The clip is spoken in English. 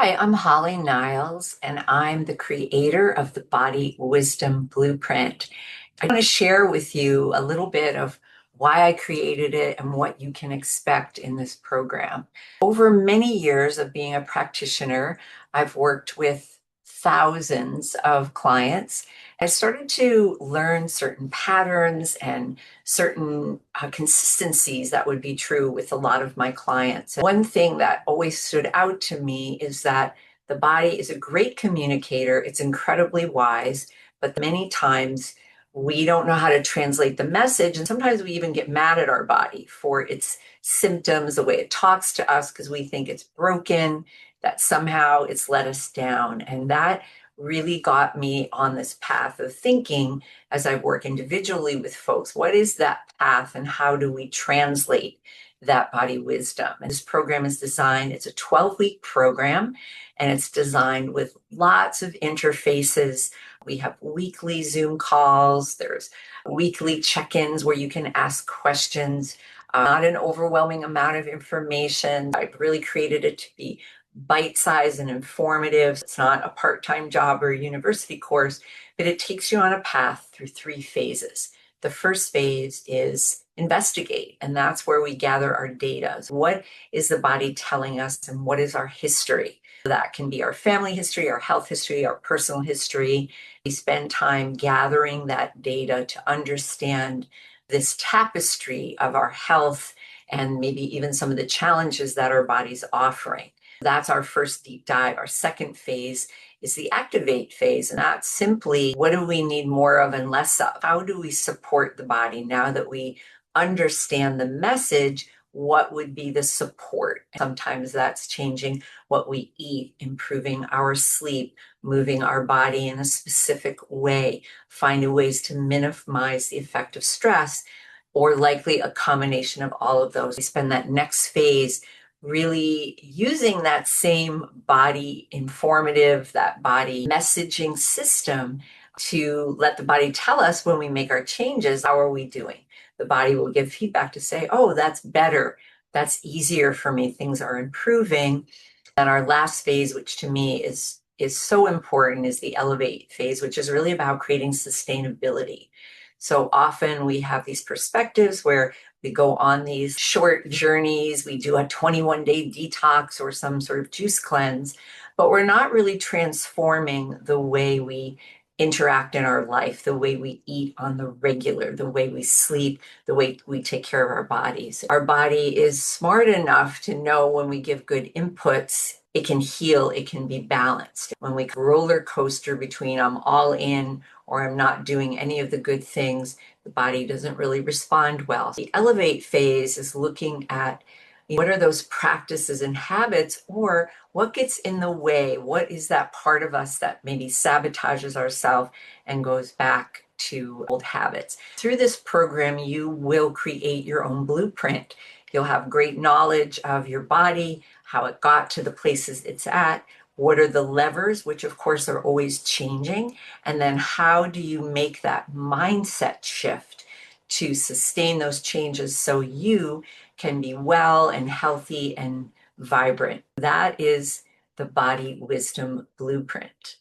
Hi, I'm Holly Niles, and I'm the creator of the Body Wisdom Blueprint. I want to share with you a little bit of why I created it and what you can expect in this program. Over many years of being a practitioner, I've worked with thousands of clients. I started to learn certain patterns and certain consistencies that would be true with a lot of my clients. One thing that always stood out to me is that the body is a great communicator. It's incredibly wise, but many times we don't know how to translate the message. And sometimes we even get mad at our body for its symptoms, the way it talks to us, because we think it's broken, that somehow it's let us down. And that really got me on this path of thinking as I work individually with folks, what is that path and how do we translate that body wisdom? And this program is designed, it's a 12-week program, and it's designed with lots of interfaces. We have weekly Zoom calls, there's weekly check-ins where you can ask questions, not an overwhelming amount of information. I've really created it to be bite-sized and informative. It's not a part-time job or a university course, but it takes you on a path through 3 phases. The first phase is investigate, and that's where we gather our data. So what is the body telling us, and what is our history? That can be our family history, our health history, our personal history. We spend time gathering that data to understand this tapestry of our health and maybe even some of the challenges that our body's offering. That's our first deep dive. Our second phase is the activate phase, and that's simply what do we need more of and less of? How do we support the body now that we understand the message? What would be the support? Sometimes that's changing what we eat, improving our sleep, moving our body in a specific way, finding ways to minimize the effect of stress, or likely a combination of all of those. We spend that next phase really using that same body informative, that body messaging system to let the body tell us when we make our changes, how are we doing? The body will give feedback to say, oh, that's better. That's easier for me. Things are improving. And our last phase, which to me is so important, is the elevate phase, which is really about creating sustainability. So often we have these perspectives where we go on these short journeys, we do a 21-day detox or some sort of juice cleanse, but we're not really transforming the way we interact in our life, the way we eat on the regular, the way we sleep, the way we take care of our bodies. Our body is smart enough to know when we give good inputs, it can heal, it can be balanced. When we roller coaster between I'm all in or I'm not doing any of the good things, the body doesn't really respond well. The elevate phase is looking at what are those practices and habits, or what gets in the way? What is that part of us that maybe sabotages ourselves and goes back to old habits? Through this program, you will create your own blueprint. You'll have great knowledge of your body, how it got to the places it's at, what are the levers, which of course are always changing, and then how do you make that mindset shift to sustain those changes so you can be well and healthy and vibrant. That is the Body Wisdom Blueprint.